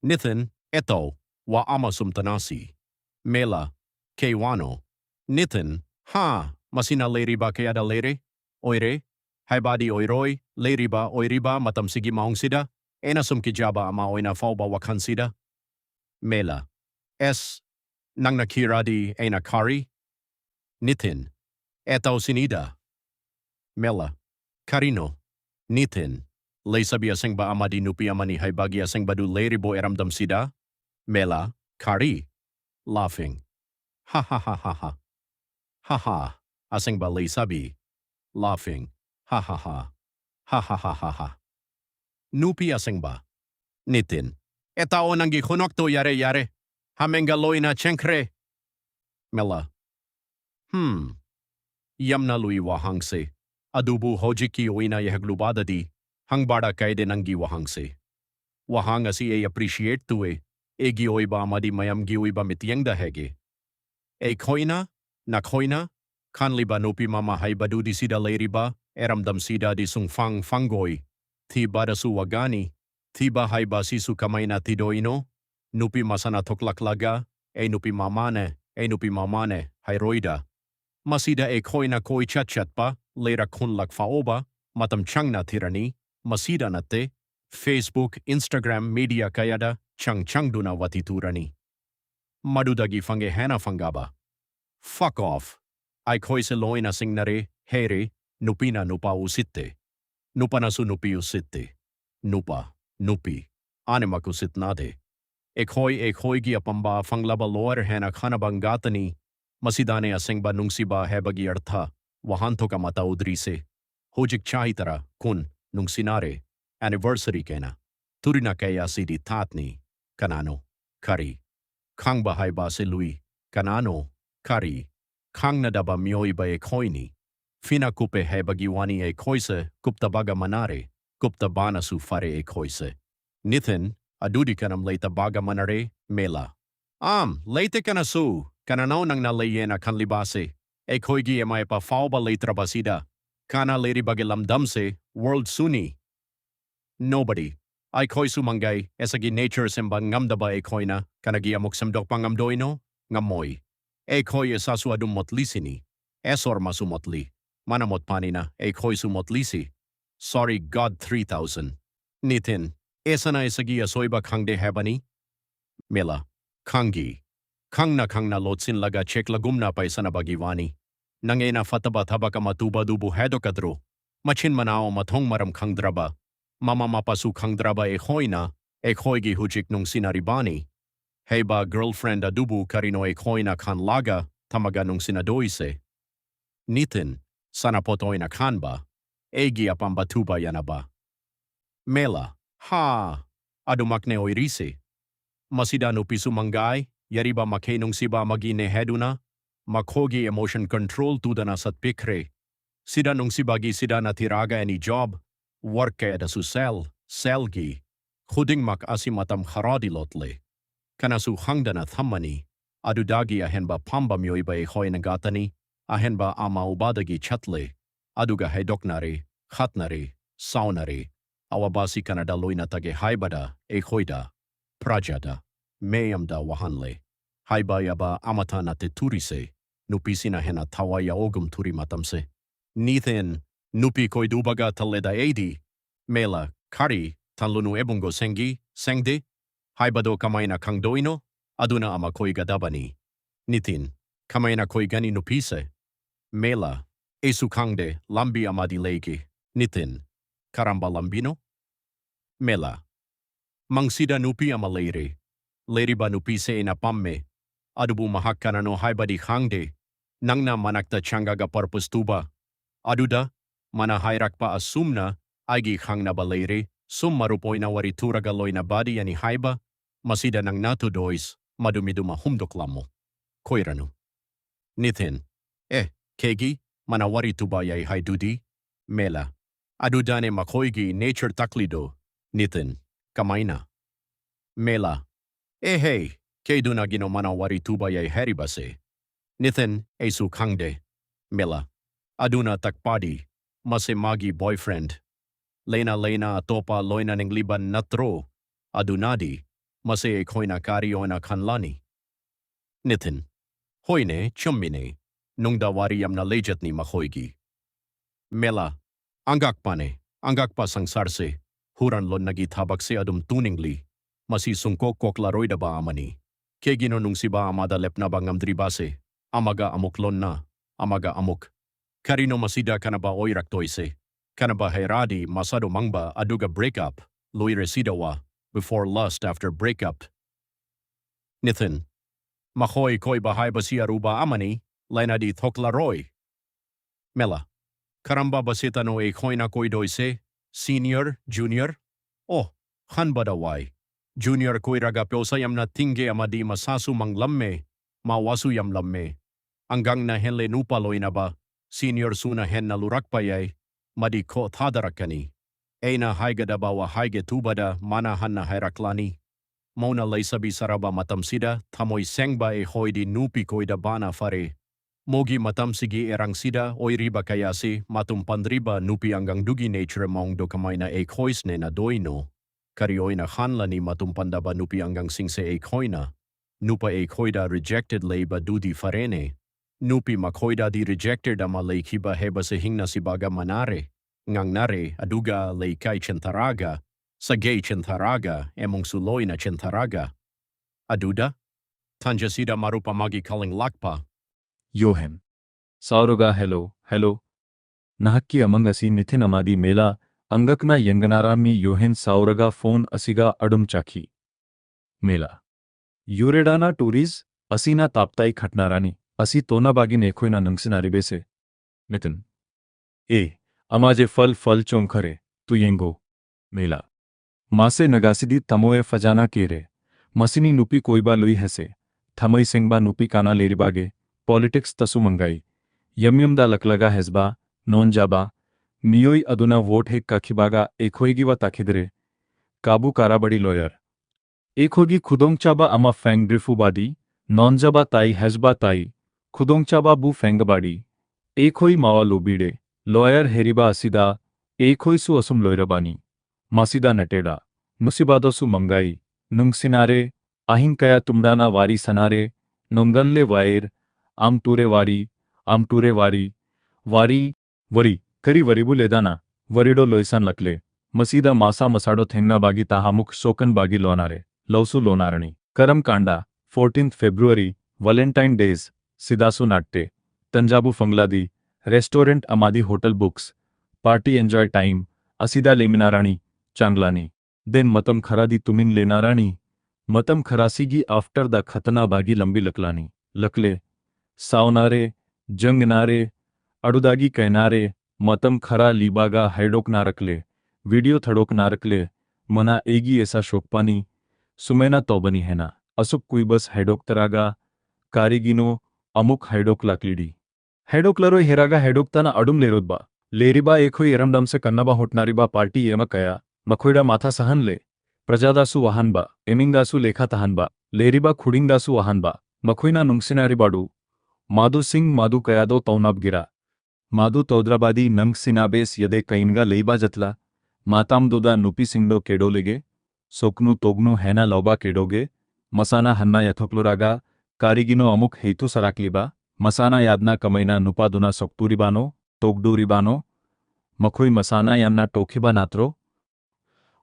Nithin, eto, wa ama sumtanasi. Mela, Kewano. Nithin, ha, masina leri ba kaya da leri? Oire, haibadi oiroi, leri ba oiriba matamsigi maong sida? Ena sumkijaba ama oina fauba wakan sida? Mela, S. Nang nakiradi ena kari? Nithin, etaw sinida. Mela, Karino. Nithin, lay sabi aseng ba ama dinupi ama ni haibagi aseng badu leri bo eramdam sida? Mela, Kari. Laughing. Ha ha ha ha ha. Ha ha. Aseng ba lay sabi? Laughing. Ha ha ha. Ha ha ha ha ha. Nupi aseng ba? Nitin. Etao nangi hunok to yare yare. Hamengaloy na chenkre. Mela. Yamna lui wahangse. Adubu hojiki oina yehaglubada di. Hangbada kaide nangi wahangse. Wahang asi e appreciate tuwe. Egi oiba amadi mayam gi oiba mityeng dahege. E koina, na koina, kanli ba nupi mama haibadu di sida leriba, eramdam sida di sungfang fangoy. Ti bada su wagani, ti ba haiba sisu kamay na tidoino, nupi masana toklaklaga, e nupi mamane, hairoida. Masida e koina koi chat pa, lera kunlak faoba, matam chang na tirani, masida na te, Facebook, Instagram, media kayada, chang duna watiturani. Madudagi fange hana fangaba. Fuck off. Ay koi se loy na singnare, here, nupina nupa usitte. Nupa na su nupi usitte. Nupi. Anima kusit nade. Ekhoy gi apamba fanglaba loer hena khanabang gatani. Masidane asengba nungsiba hebagi artha. Wahanto ka mata udrise. Hojik chahitara, kun, nungsinare. Anniversary kena. Turina kaya sidi tatni. Kanano. Kari. Kang bahay ba si Lui. Kanano. Kari. Kang nadaba mioy ba e koini. Fina kupe hebagiwani e koise, kuptabaga manare, kuptabana su fare e koise. Nithin, adudi kanam leita baga manare, mela. Leite kana su, kananaw nang nalayena kanlibase, e koigi e may pa fauba leitra basida, kana leri bagilamdamse, world suni. Nobody. Ay koi sumangay, esagi nature sembang ngamdaba e koina, kanagi amok semdok pangamdoino, ngamoy. E koi esasu adum motlisini. Esor masumotli. Manamot panina, e koi sumotlisi. Sorry God 3000. Nitin. Esa na esagi asoiba kangde hebani? Mela. Kangi. Kang na lotsin laga chek lagumna pa isa na bagiwani. Nangena fataba tabaka matuba dubu hedo kadro. Machin manao matong maram kang draba. Mama mapasu kang draba e hoina, e hoigi hujik nung sinaribani. Heba girlfriend adubu karino e hoina kan laga, tamaga nung sinadoise. Nitin, sana potoy na kan ba? Egi apambatuba yana ba? Mela, ha, adumakne oirise. Masidano pisumangay, yariba makenong siba magine heduna, makogi emotion control tudana sat pikre. Sida nung sibagi sida na tiraga any job, work kaya da su selgi, huding mak asimatam haradilotle. Kanasu hangda na thammani, adudagi ahenba pamba myoiba e hoy nagatani, ahenba ama ubadagi chatle, aduga hedoknare, khatnare, saunare, awabasi kanadaloy na tage haibada, e hoyda, prajada, mayamda wahanle, haibayaba amata na teturise, nupisina hena tawaya ogum turi matamse. Nithin, nupi koi dubaga taleda edi, mela, kari, tanlunu ebungo sengde, haibado kamay na kangdoino, aduna ama koi gadabani. Nitin, kamay na koi gani nupise. Mela, esukangde, lambi amadi legi. Nitin, karamba lambino? Mela, mangsida nupi ama leiri. Leiri ba nupise ina pamme. Adubu mahakana no haibadi hangde. Nangna manakta changaga parpustuba. Aduda, mana hairak pa asumna, aigi hang na baleri, marupoy na warituraga na badi yani haiba, masida nang natudois, madumiduma humdoklamo. Koiranu. Nithin. Kegi, mana warituba yay haidudi? Mela. Adudane makoigi nature taklido. Nithin. Kamaina. Mela. Hey, keduna gino mana warituba yay heribase. Nithin, sukangde. Mela. Aduna takpadi, magi boyfriend. Lena atopa loina ng liban natro, adunadi, Mase koina kari oina kanlani. Nitin. Hoine, chummine. Nung dawari yam na lejat ni mahoigi. Mela. Anggak pa sang sarse. Huran lon nagithabak se adum tuningli. Masi sungkok koklaroy da ba amani. Kegino nung siba amada lepna bangam dribase. Amaga amuklon na. Amaga amuk. Karino masida kanaba oirak toise. Kanaba heradi masado mangba aduga breakup. Lui residawa. Before lust after breakup. Nithin. Mahoy koi bahay basi aruba amani. Lena di thoklaroy. Mela. Karamba basita no e koina koi doise. Senior, junior. Oh, han badawai. Junior koi raga yam na tingge amadi masasu mang lamme. Mawasu yam lamme. Anggang na henle nupaloy na ba. Senior suna hen na lurakpayay. Madi ko thadarakani. Eina haigada bawa haige tubada mana hanna hairaklani. Mona laysabi saraba matamsida tamoy sengba e hoidi nupi koida bana fare. Mogi matamsigi erang sida oiriba kayasi matumpandriba nupi anggang dugi nature mong dokamayna e koisne na doino. Karioina hanlani matumpandaba nupi anggang singse e koina. Nupa e koida rejected leiba dudi farene. Nupi makoida di rejected ama leikiba heba sehingna sibaga manare. Ngang nare aduga leikay chentaraga. Sa gay chentaraga emong suloy na chentaraga. Aduda? Tanjasida marupa magi kaling lakpa. Yohem. Sauroga hello. Nahakki among asi Nithin amadi mela, angakna yanganarami Yohen Sauroga phone asiga adum chaki. Mela. Yuredana turis, asina taptai khatnarani, asi tona bagi nekhoina nangsinari bese. Nithin. Amaje fal chom khare, tu yengo. Mela. Mase nagasidi tamoe fajana kere. Masini nupi koiba lui hese. Thamai sengba nupi kana leribage. Politics tasu mangai. Yamyamda laklaga hezba, non jaba. Miyoi aduna vote hek kakhibaga ekhoigi wa takhidre. Kabu karabadi lawyer. Ekhogi khudongchaba ama fang drifubadi. Non jaba tai hezba tai. Khudongchaba bu fangabadi. Ekhoi mawa lobide. Lawyer heriba asida. Ekhoi su asum loirabani. Masida nateda. Musibadosu mangai. Nung sinare. Ahinkaya tumdana wari sanare. Nunganle wair. Am ture wari. Wari. Kari varibu ledana. Varido loisan lakle. Masida masa masado thengna bagi tahamuk sokan bagi lonare. Lausu lonarani. Karam Kanda. 14th February. Valentine Days. Sidasu natte. Tanjabu Fangladi. Restaurant Amadi Hotel Books. Party enjoy time. Asida leminarani. Changlani. Then matam kharadi tumin lenarani. Matam kharasigi after the khatana bagi lambi laklani. Lakle. Saunare. Jangnare. Adudagi kainare. Matam khara libaga haidok narakle. Video thadok narakle. Mana egi esa shokpani. Sumena tobani hena. Asuk kuibas haidok taraga. Karigino. Amuk haidok laklidi. Haidok laro heraga haidok tana adum lerodba. Leriba ekhoi eramdam se kannaba hotnariba party ema kaya. Makhoida matha sahanle. Prajadasu wahanba. Emingasu lekha tahanba. Leriba khudingdasu wahanba. Makhoina nungsinari badu. Madhu Singh Madhu kayado taunab gira. Madhu Taudrabadi nang sinabes yade kainga leiba jatla. Matam doda nupi singdo kedolege. Soknu tognu hena lauba kedoge. Masana hanna yathokloraga. Karigino amuk heitu sarakliba. Masana yadna kamaina nupaduna sokturibano. Togduribano. Makhoi masana yamna tokhiba natro.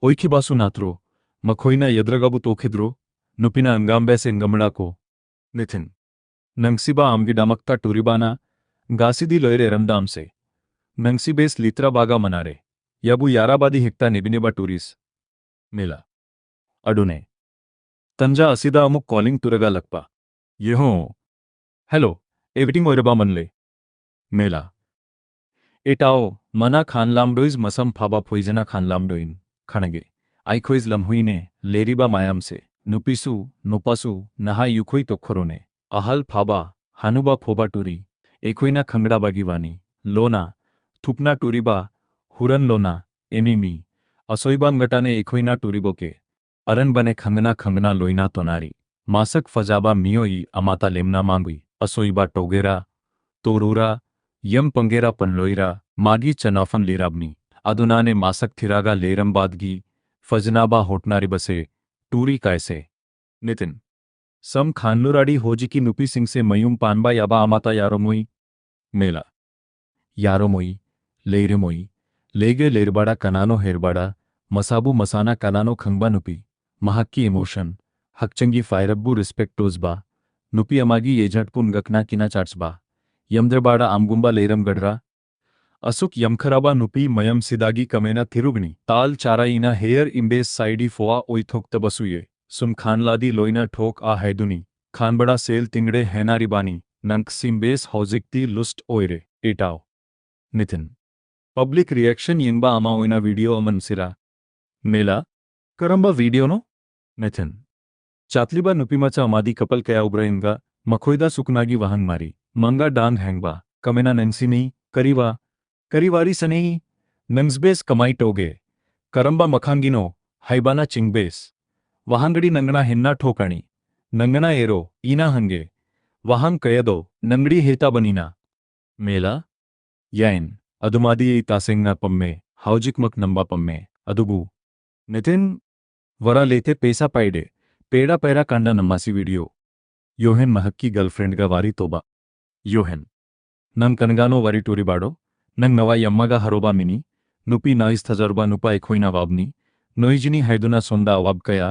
Oikhibasu natro. Makhoina yadragabu tokhidro. Nupina angambese ngamdako. Nithin. Nangsiba amgi damakta turibana. Gasidi loire ramdam se. Nangsibes litra baga manare. Yabu yarabadi hekta nebineba turis. Mela. Adune. Tanja asida amuk calling turaga lakpa. Yeho. Hello. Everything oiraba manle. Mela. Etao. Mana khanlamdois masam phaba poizena khanlamdoin. Khanage. Aikhois lamhuine. Leriba mayam se. Nupisu. Nopasu. Naha yukhoi tokhorone. Ahal phaba. Hanuba phoba turi. Ekhoina khangda bagivani. Lona. Thupna turiba. Huran lona. Emimi. Asoiban gatane ekhoina turiboke. Aran bane khangna loina tonari. Masak fajaba miyoi amata lemna mangui. Asoiba togera. Torura. Yam pangera panloira. Magi chanafan lirabni. Adunane masak thiraga leram badgi. Fajnaba hotnari base. टूरी कैसे नितिन सम खानलुराडी होजिकी नुपी सिंह से मयूम पानबा याबा आमाता यारोमोई मेला यारोमोई लेरमोई लेगे लेरबाड़ा कनानो हेरबाड़ा मसाबू मसाना कनानो खंगबा नुपी महक्की emotion हकचंगी फायरब्बू रिस्पेक्टोजबा नुपी अमागी येझटपुन गकना किना चाट्सबा यमद्रबाड़ा आमगुंबा लेरम गडरा असुक यमखराबा नुपी मयम सिदागी कमेना थिरुगनी ताल चाराईना hair इम्बेस साइडी फोआ ओइथोक तबसुये सुम खानलादी लोइना ठोक आ हैदुनी खानबड़ा सेल तिंगड़े हैनारिबानी नंक सिम्बेस हौजिकती लुस्ट ओइरे इटाओ नितिन पब्लिक रिएक्शन यंगबा आमा ओइना वीडियो अमन सिरा मेला करंबा वीडियो नो नितिन चातलीबा नुपीमाचा अमादी कपल कया उब्राइंगा मखोइदा सुकनागी वाहन मारी मंगा डांग हैंगबा कमेना नंगसिनी करीवा करीवारी सनेही नंग्सबेस कमाई टोगे करंबा मखांगिनो हैबाना चिंगबेस वहांगड़ी नंगना हिन्ना ठोकाणी नंगना एरो ईना हंगे वहां कयदो नंगड़ी हेता बनीना मेला याइन अदुमादी तासेंगना पम्मे हाउजिकमक नंबा पम्मे अदुबू नितिन वरा लेते पैसा पाइडे पेड़ा पैरा कांडा नम्मासी वीडियो योहेन महक्की गर्लफ्रेंड का वारी तोबा योहेन नंग कनगानो वारी टूरी बाड़ो नंग नवा यम्मगा हरोबा मिनी नुपी नाइस थजरबा नुपा एखोइना वाबनी नोइजिनी हैदुना सोंदा वाब कया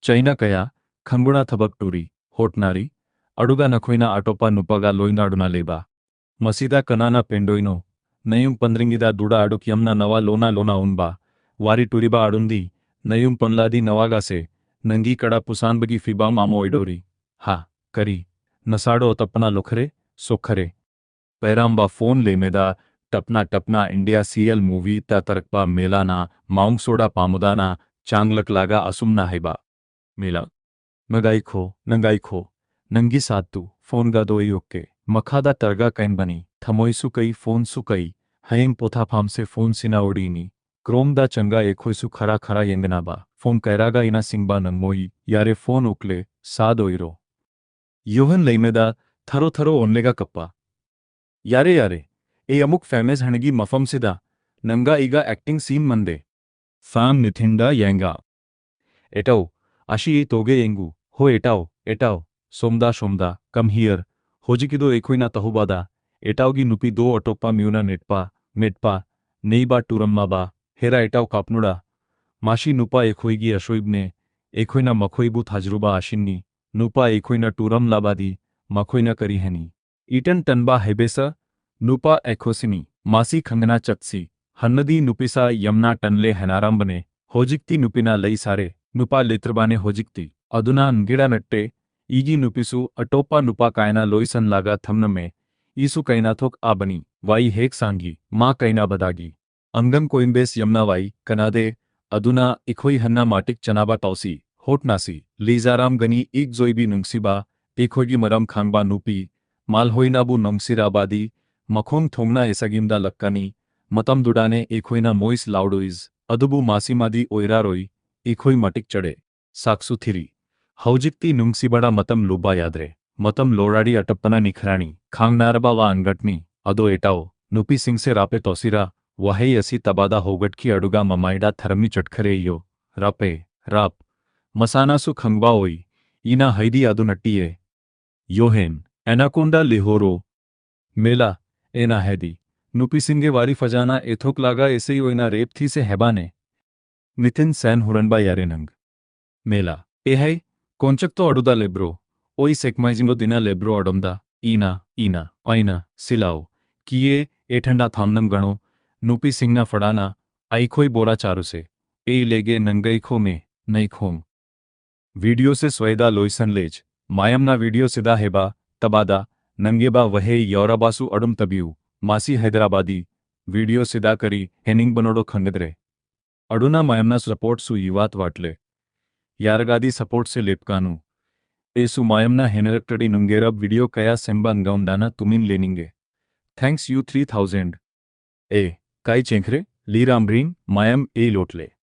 चैना कया खंगुणा थबक टूरी होटनारी अडुगा नखोइना आटोपा नुपगा लोइनाडुना लेबा मसीदा कनाना पेंडोइनो नयुम पंद्रिंगिदा दुडा अडुक यमना नवा लोना लोना उनबा वारी टूरीबा अडुंदी नयुम पनलादी नवागासे नंगी कड़ा पुसानबगी फिबा मामो ओइडोरी हा करी नसाडो तपना लोखरे सोखरे पैरांबा फोन लेमेदा टपना टपना इंडिया सीएल मूवी ता तरकबा मेलाना माउंग सोडा पामुदाना चांगलक लागा असुमना हैबा मेला नंगाई खो नंगी सातु फोन गा दोई ओके मखादा तरगा कैन बनी थमोई सुकई फोन सुकई हयम पोथा फाम से फोन सिना ओडीनी क्रोम दा चंगा एखोइसु खरा खरा यंगनाबा फोन कैरागा इना सिंगबा नंगमोई यारे फोन उकले साद ओइरो योहन लैमेदा थरो थरो ओनलेगा कप्पा यारे ए अमुक फेमेस हणगी मफम सिदा नंगा ईगा एक्टिंग सीन मंदे फाम निथिंडा येंगा एटाओ आशी ए तोगे येंगू हो एटाओ सोमदा कम हियर होजिकिदो एकोइना तहुबादा एटाओगी नुपी दो अटोपा म्यूना नेटपा नेईबा टूरम्माबा हेरा एटाओ कापनुडा माशी नुपा एखोइगी अशोइबने एखोइना मखोइबू थाजरुबा आशिन्नी नुपा एखोइना टूरम लाबादी मखोइना करी हैनी ईटन टनबा हेबेसा नुपा एखोसिनी मासी खंगना चक्सी हन्नदी नुपिसा यमना टनले हैनाराम बने होजिक्ती नुपिना लई सारे नुपा लेत्रबाने होजिक्ती अदुना नगिड़ा नट्टे ईगी नुपिसु अटोपा नुपा कायना लोइसन लागा थमनमे ईसु कैनाथोक आबनी वाई हेक सांगी माँ कैना बदागी अंगम कोइंबेस यमना वाई कनादे अदुना इखोई हन्ना माटिक चनाबा तौसी होटनासी लीजाराम गनी एक जोईबी नुंगसीबा एखोगी मरम खांगबा नुपी मालहोइनाबू नंगसिराबादी मखोंग थोंगना एसागिमदा लक्कानी मतम दुडाने एखोइना मोइस लाउडोइज अदुबू मासीमादी ओइरारोई एखोई मटिक चढ़े साक्सु थिरी हौजिक्ती नुंगसीबड़ा मतम लुबा यादरे मतम लोराडी अटप्पना निखराणी खांगनारबा वा अंगटनी अदो एटाओ नुपी सिंह से रापे तोसिरा वहे यसी तबादा होगटकी अडुगा ममाइडा थरमी चटखरे यो राप मसानासु खंगबा ओई ईना हैदी अदु नट्टिये योहेन एनाकोंडा लिहोरो मेला एना हैदी नुपी सिंगे वारी फजाना एथोक लागा ऐसे ही ओइना रेप थी से हैबाने नितिन सैन हुरनबा यारे नंग मेला ए है कोंचक तो अडुदा लेब्रो ओई सेकमाइजिंगो दिना लेब्रो अडमदा ईना आइना सिलाओ किए ए ठंडा थामनम गणो नुपी सिंगना फड़ाना आईखोई बोरा चारु से ए लेगे नंगई खो में नई खोम वीडियो से स्वेदा लोइसन लेज मायमना वीडियो सिदा हेबा तबादा नंगेबा वहे यौराबासु अडुम तबियू मासी हैदराबादी वीडियो सिदा करी हेनिंग बनोडो खंगदरे अडुना मायमना सपोर्ट सु युवात वाटले यारगादी सपोर्ट से लेपकानु एसु मायमना हेनरक्टडी नुंगेरब वीडियो कया सेंबा अंगाउंडाना तुमिन लेनिंगे थैंक्स यू 3000 ए काई चेंखरे लीरामरीन मायम ए लोटले।